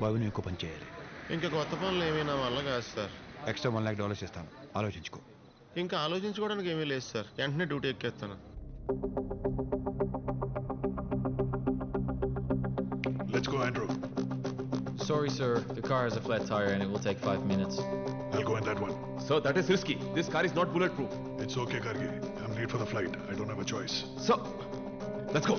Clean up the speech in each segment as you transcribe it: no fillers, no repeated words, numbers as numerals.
బాబు నువ్వు ఇంకో పని చేయాలి. ఇంకా కొత్త పనులు ఏమైనా వల్ల కాదు సార్. ఎక్స్ట్రా $1 lakh ఇస్తాను, ఆలోచించుకో. ఇంకా ఆలోచించుకోవడానికి ఏమీ లేదు సార్, వెంటనే duty ఎక్కేస్తాను. Let's go, Andrew. Sorry, sir. The car has a flat tire and it will take 5 minutes. I'll go in that one. Sir, that is risky. This car is not bulletproof. It's okay, Kargi. I'm late for the flight. I don't have a choice. Sir, let's go.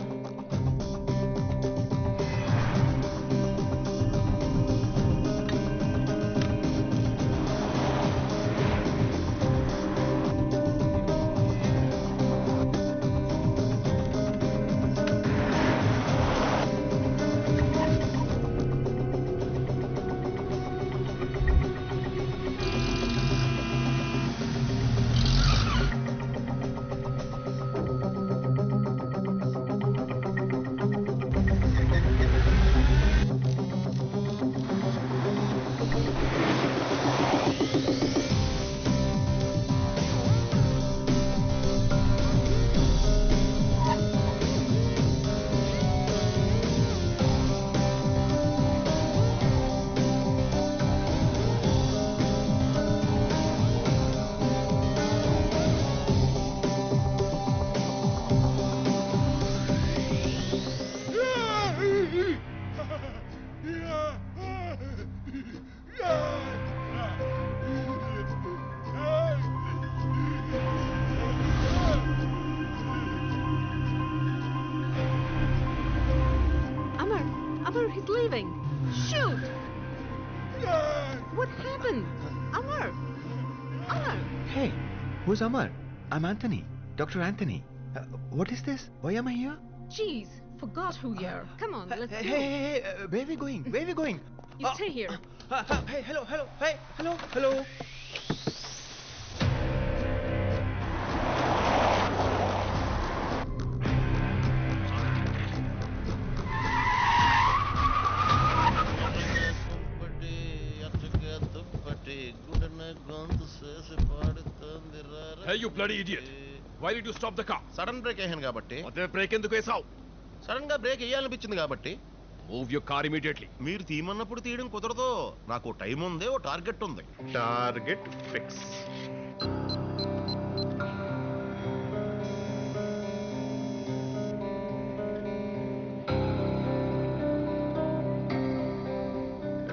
He's leaving. Shoot! What happened? Amar! Amar! Hey, who's Amar? I'm Anthony, Dr. Anthony. What is this? Why am I here? Jeez, forgot who you are. Come on, let's go. Hey, where are we going? Where are we going? You stay here. Hey, hello. Hey, you bloody idiot! Why did you stop the car? Sudden brake వేసాను కాబట్టి. అదే break ఎందుకు వేసావు? Sudden గా break వేయాలనిపించింది కాబట్టి. Move your car immediately. మీరు తీయమన్నప్పుడు తీయడం కుదరదు. నాకు టైం ఉంది, ఓ టార్గెట్ ఉంది. Target fix.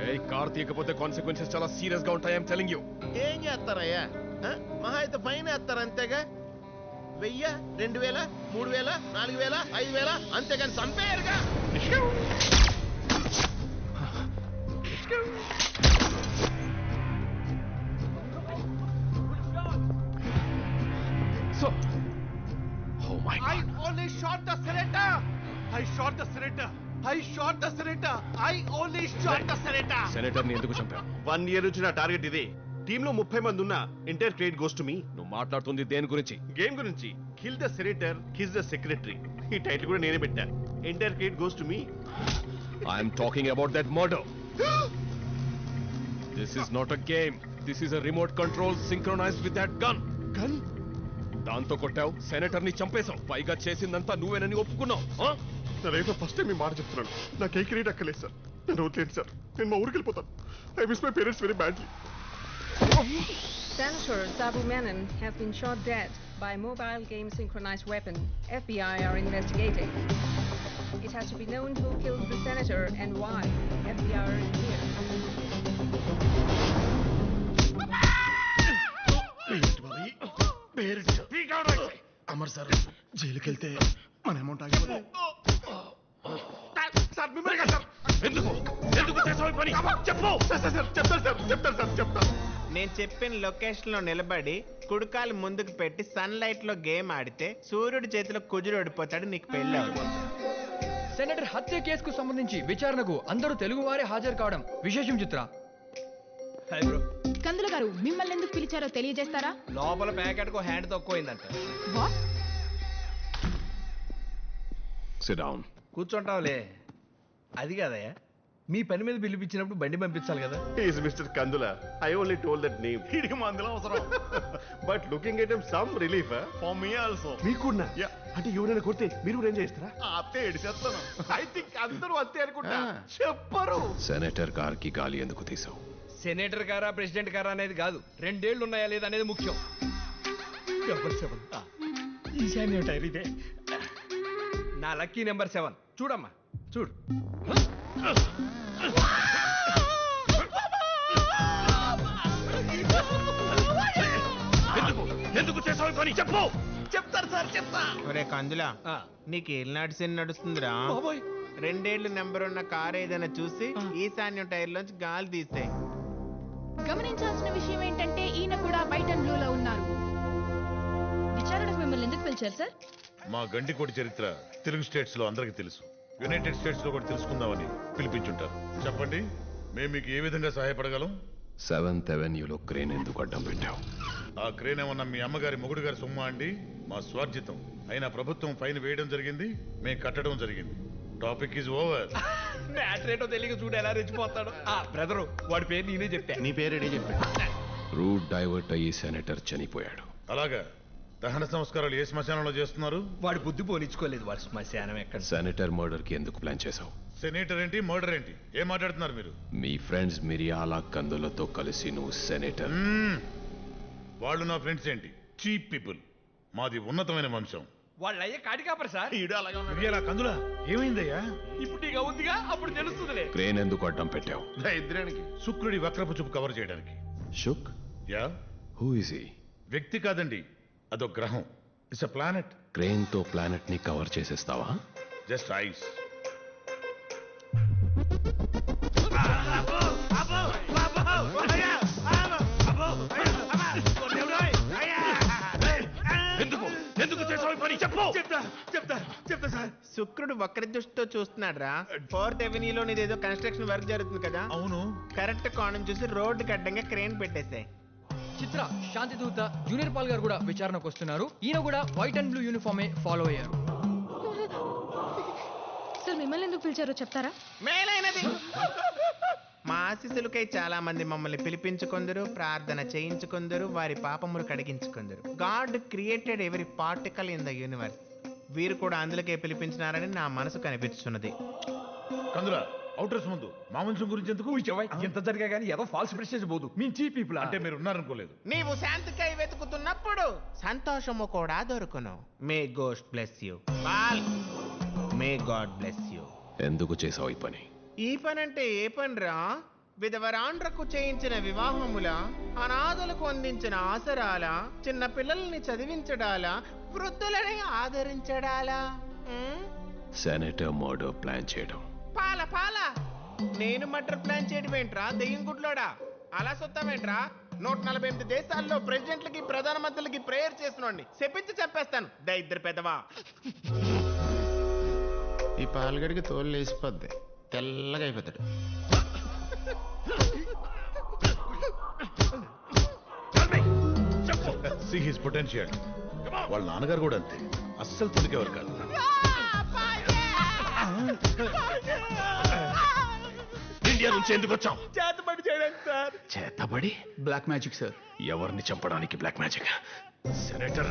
Hey, కార్ తీయకపోతే కాన్సిక్వెన్సెస్ చాలా సీరియస్ గా ఉంటాయి. I'm telling you. ఏం చేస్తారయ్యా? మహా అయితే ఫైన్ వేస్తారు అంతేగా. 1000, 2000, 3000, 4000, 5000 అంతేగాని చంపేయరుగా. So, oh my God. I only shot the senator. I shot the senator. Senator ని ఎందుకు చంపావు? 1 year నుంచి నా టార్గెట్ ఇది. టీంలో 30 మంది ఉన్న entire credit goes to me. నువ్వు మాట్లాడుతుంది దేని గురించి? గేమ్ గురించి. Kill the senator, kiss the secretary. ఈ టైటిల్ కూడా నేనే పెట్టా. Entire credit goes to me. I'm talking about that murder. This is not a game. This is a remote control synchronised with that gun. దాంతో కొట్టావు, senator ని చంపేశావు. పైగా చేసిందంతా నువ్వేనని ఒప్పుకున్నావు. నేనైతే ఫస్ట్ టైం మీ మాట చెప్తున్నాను. నాకు ఏ క్రెడిట్ అక్కర్లేదు సార్. నేను వదిలేండి సార్. నేను మా ఊరికి వెళ్ళిపోతాను. I miss my parents very badly. Senator Sabu Menon has been shot dead by a mobile game synchronized weapon. FBI are investigating. It has to be known who killed the senator and why. FBI are here. Amar sir జైలుకి వెళ్తే మన amount ఆగిపోతుంది. Sir మిమ్మల్ని కాదు sir. ఎందుకు చేసావు ఈ పని? చెప్పు. చెప్తాను. నేను చెప్పిన లొకేషన్ లో నిలబడి కుడికాలు ముందుకు పెట్టి సన్ లైట్ లో గేమ్ ఆడితే సూర్యుడి చేతిలో కుజుడు ఓడిపోతాడు, నీకు పెళ్లి అవుతుంది. సెనేటర్ హత్య కేసుకు సంబంధించి విచారణకు అందరూ తెలుగు వారే హాజరు కావడం విశేషం. చిత్ర కందుల గారు మిమ్మల్ని ఎందుకు పిలిచారో తెలియజేస్తారా? లోపల ప్యాకెట్ కు హ్యాండ్ తక్కువైందంట. Sit down. కూర్చుంటావులే. అది కదయ్యా, మీ పని మీద పిలిపించినప్పుడు బండి పంపించాలి కదా. Is mister Kandula. I only told that name. వీడికి మందులు అవసరం. But looking at him some relief. For me also. మీకు కూడా అంటే ఎవరైనా కొడితే మీరు కూడా ఏం చేస్తారా? ఆప్తే ఏడిచేస్తాను. ఐ థింక్ అందరూ అంతే అనుకుంటా. చెప్పరు. సెనేటర్ కార్కి గాలి ఎందుకు తీసావు? సెనేటర్ గారా ప్రెసిడెంట్ గారా అనేది కాదు, 2 ఏళ్ళు ఉన్నాయా లేదా అనేది ముఖ్యం. ఈశాన్య టైర్ ఇదే. నా లక్కీ నెంబర్ 7 చూడమ్మా చూడు. ఎందుకు చేసావు పని చెప్పు. చెప్తారు సార్, చెప్తా. ఒరే కందులా, నీకు ఏళ్ళనాటి శని నడుస్తుందిరా. 2 ఏళ్ళు నెంబర్ ఉన్న కారు ఏదైనా చూసి ఈశాన్యం టైర్ లోంచి గాలి తీస్తే. గమనించాల్సిన విషయం ఏంటంటే ఈయన కూడా వైట్ అండ్ బ్లూలో ఉన్నారు. విచారణకు మిమ్మల్ని ఎందుకు పిలిచారు సార్? మా గండికోటి చరిత్ర తెలుగు స్టేట్స్ లో అందరికీ తెలుసు. యునైటెడ్ స్టేట్స్ లో కూడా తెలుసుకుందామని పిలిపించుంటారు. చెప్పండి, మేము మీకు ఏ విధంగా సహాయపడగలం? 7th Avenueలో క్రేన్ ఎందుకు అడ్డం పెట్టావు? ఆ క్రేన్ ఏమన్నా మీ అమ్మగారి మొగుడు గారి సొమ్మ అండి? మా స్వార్జితం అయినా ప్రభుత్వం ఫైన్ వేయడం జరిగింది, మేము కట్టడం జరిగింది. Topic is over. మ్యాటర్ ఏంటో తెలియక చూడు ఎలా రెచ్చిపోతాడు. బ్రదరు, వాడి పేరు నేనే చెప్పా. నీ పేరేడే చెప్పాడు. రూట్ డైవర్ట్ అయ్యి సెనేటర్ చనిపోయాడు. అలాగా దహన సంస్కారాలు ఏ శ్మశానంలో చేస్తున్నారు? వాడు బుద్ధి పోనిచ్చుకోలేదు. వాడు శ్మశానం ఎక్కడ? సెనేటర్ మర్డర్ కి ఎందుకు ప్లాన్ చేశావు? సెనేటర్ ఏంటి, మర్డర్ ఏంటి? ఏం మాట్లాడుతున్నారు మీరు? మీ ఫ్రెండ్స్ మిరియాల కందులతో కలిసి నువ్వు సెనేటర్. వాళ్ళు నా ఫ్రెండ్స్ ఏంటి? Cheap people. మాది ఉన్నతమైన వంశం. వాళ్ళు అయ్యే కాటికాపరు సార్. మిరియాల కందుల ఏమైందయ్యా? ఇప్పుడు నీకు అవుతుందిగా, అప్పుడు తెలుస్తుందిలే. క్రేన్ ఎందుకు అడ్డం పెట్టావు? దరిద్రానికి. శుక్రుడి వక్రపు చూపు కవర్ చేయడానికి. షుక్? యా. Who is he? వ్యక్తి కాదండి, అదొక గ్రహం. It's a planet. క్రేన్ తో ప్లానెట్ ని కవర్ చేసేస్తావా? Just ice. ఎందుకు చేసావు పని చెప్పు. చెప్తా సార్. శుక్రుడు వక్ర దృష్టితో చూస్తున్నాడు రా. 4th Avenue ఏదో కన్స్ట్రక్షన్ వర్క్ జరుగుతుంది కదా. అవును. కరెక్ట్ కోణం చూసి రోడ్డు అడ్డంగా క్రేన్ పెట్టేసాయి. చిత్ర, శాంతి దూత, జూనియర్ పాల్ గారు కూడా విచారణకు వస్తున్నారు. ఈయన కూడా వైట్ అండ్ బ్లూ యూనిఫామే ఫాలో అయ్యారు. సార్ మిమ్మల్ని ఎందుకు పిలిచారో చెప్తారా? మేలైనది. మా ఆశీస్సులకై చాలా మంది మమ్మల్ని పిలిపించుకొందరు, ప్రార్థన చేయించుకొందరు, వారి పాపములు కడిగించుకొందరు. God created every particle in the universe. వీరు కూడా అందులోకే పిలిపించినారని నా మనసు కనిపిస్తున్నది. కందుల, అవుటర్స్ ముందు మా వంశం గురించి ఎందుకు? ఎంత జరిగా కానీ ఏదో ఫాల్స్ ప్రెస్టేజ్ పోదు. మీ చీప్ పీపుల్ అంటే మీరు ఉన్నారనుకోలేదు. నీవు శాంతికై వెతుకుతున్నప్పుడు సంతోషము కూడా దొరుకును. May ghost bless you. Paul, may God bless you. ఎందుకు చేసావు ఈ పని? ఈ పని అంటే ఏ పని రా? విధవరాండ్రకు చేయించిన వివాహముల, అనాథలకు అందించిన ఆసరాల, చిన్న పిల్లల్ని చదివించడాలా, వృద్ధులని ఆదరించడాలా? సెనేటర్ మర్డర్ ప్లాన్ చేయడం. పాల పాల నేను మర్డర్ ప్లాన్ చేయడం ఏంట్రా దెయ్యం గుడ్లోడా? అలా సొత్తామేంట్రా? 148 దేశాల్లో ప్రెసిడెంట్లకి ప్రధానమంత్రులకి ప్రేయర్ చేసినోడిని చెప్పించి చెప్పేస్తాను. ఇద్దరు పెదవా. ఈ పాలగడికి తోలు లేసిపోద్ది, తెల్లగా అయిపోతాడు. See his potential. వాళ్ళ నాన్నగారు కూడా అంతే, అస్సలు తొలికేవారు కాదు. ఇండియా నుంచి ఎందుకు వచ్చావు? చేతబడి చేయడానికి సార్. చేతబడి? Black magic sir. ఎవరిని చంపడానికి బ్లాక్ మ్యాజిక్? సెనేటర్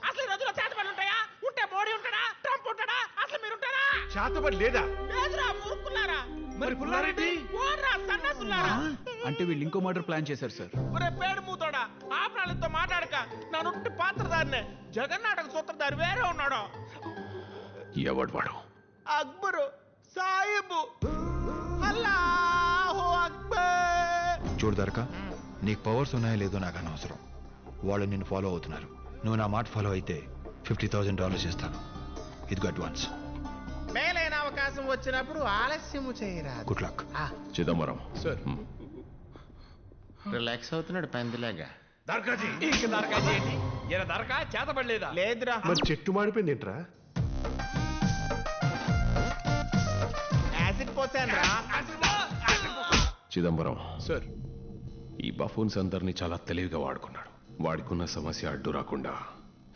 అసలు ఈ రోజుల్లో చేతబడి ఉంటాయా? ఉంటే మోడీ ఉంటాడా, ట్రంప్ ఉంటాడా? అసలు మీరు ఉంటారా? చేతబడి లేదా? లేదురా, ఊరుకున్నారా? మరి పుల్లారెడ్డి? ఓర్రా, సన్నాసులారా. అంటే వీళ్ళు ఇంకో మర్డర్ ప్లాన్ చేశారు సార్. ఒరే పేడు మూతోడా, ఆ ప్రాణాలతో మాట్లాడక. నా నుండి పాత్రదారినే. జగన్నాటక సూత్రధారి వేరే ఉన్నాడు. ఎవడు వాడు? అక్బరు సాహిబు. అల్లాహు అక్బర్. చూడు దర్కా, నీకు పవర్స్ ఉన్నాయో లేదో నాకు అనవసరం. వాళ్ళు నిన్ను ఫాలో అవుతున్నారు. నువ్వు నా మాట ఫాలో అయితే $50,000 ఇస్తాను. ఇదిగో అడ్వాన్స్. మేలైన అవకాశం వచ్చినప్పుడు ఆలస్యము చేయరాదు. Good luck. Chidambaram sir. Relax అవుతున్నాడు పందిలాగా. దర్గాజీ, ఇంక దరకాజీ ఏంటి? ఈయన దరకా చేతబడలేదా? లేదురా. మరి చెట్టు మాడిపోయింది ఏంట్రా? యాసిడ్ పోసాను రా. చిదంబరం సార్. ఈ బఫూన్స్ అందరినీ చాలా తెలివిగా వాడుకున్నాడు. వాడుకున్న సమస్య అడ్డు రాకుండా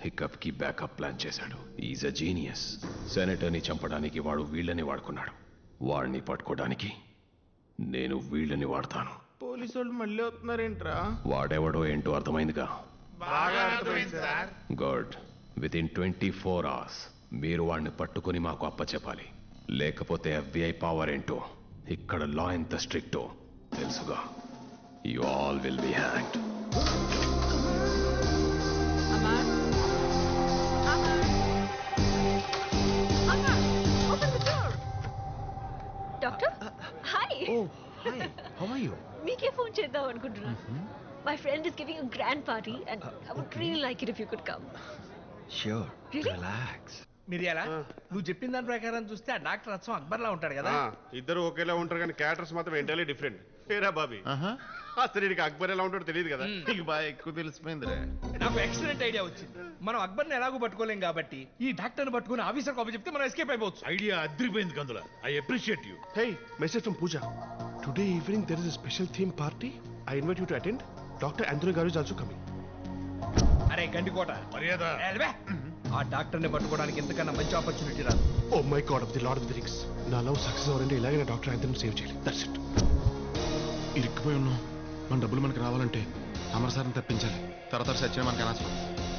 హికప్ కి బ్యాకప్ ప్లాన్ చేశాడు. Is a genius. సెనేటర్ని చంపడానికి వాడు వీళ్ళని వాడుకున్నాడు. వాడిని పట్టుకోవడానికి నేను వీళ్ళని వాడతాను. పోలీసు వాళ్ళు మళ్ళీ వస్తున్నారేంట్రా? వాడెవడో ఏంటో అర్థమైందిగా? బాగా అర్థమైంది sir. Good. With in 24 hours మీరు వాడిని పట్టుకుని మాకు అప్పచెప్పాలి. లేకపోతే FBI పవర్ ఏంటో, ఇక్కడ లా ఎంత స్ట్రిక్టో తెలుసుగా. You all will be hanged. Amar? Amar? Amar, open the door. Doctor hi. Oh, hi. How are you? మీకే ఫోన్ చేద్దాం అనుకుంటున్నా. My friend is giving a grand party and I would really like it if you could come. Sure. Really? Relax. మిరియాలా నువ్వు చెప్పిన దాని ప్రకారం చూస్తే ఆ డాక్టర్ అచ్చం అక్బర్లా ఉంటాడు కదా. ఇద్దరు ఒకేలా ఉంటారు కానీ క్యారెక్టర్స్ మాత్రం ఎంటైర్లీ డిఫరెంట్. ఏరా బాబీ, అసలు నీకు అక్బర్ ఎలా ఉంటాడో తెలియదు కదా. నీకు బాగా ఎక్కువ తెలిసిపోయిందిరా. నాకు ఎక్సలెంట్ ఐడియా వచ్చింది. మనం అక్బర్ని ఎలాగో పట్టుకోలేం కాబట్టి ఈ డాక్టర్ని పట్టుకుని ఆఫీసర్ కాపీ చెప్తే మనం ఎస్కేప్ అయిపోవచ్చు. ఐడియా అదిరిపోయింది Kandula. I appreciate you. Hey, message from Pooja. Today evening there is a special theme party. I invite you to attend. Dr. Anthony Garu is also coming. అరే గండికోట మర్యాద. ఎల్వే. ఆ డాక్టర్ని పట్టుకోవడానికి ఎంతకన్నా మంచి ఆపర్చునిటీ రాదు. Oh my God of the Lord of the Rings. నా love success అవ్వాలంటే ఇలాగే డాక్టర్ ఆంథోనీ సేవ్ చేయాలి. That's it. ఇరుక్కుపోయి ఉన్నాం. మన డబ్బులు మనకి రావాలంటే అమర్ సార్ని తప్పించాలి. తర్వాత సత్యం మనకి అనవసరం.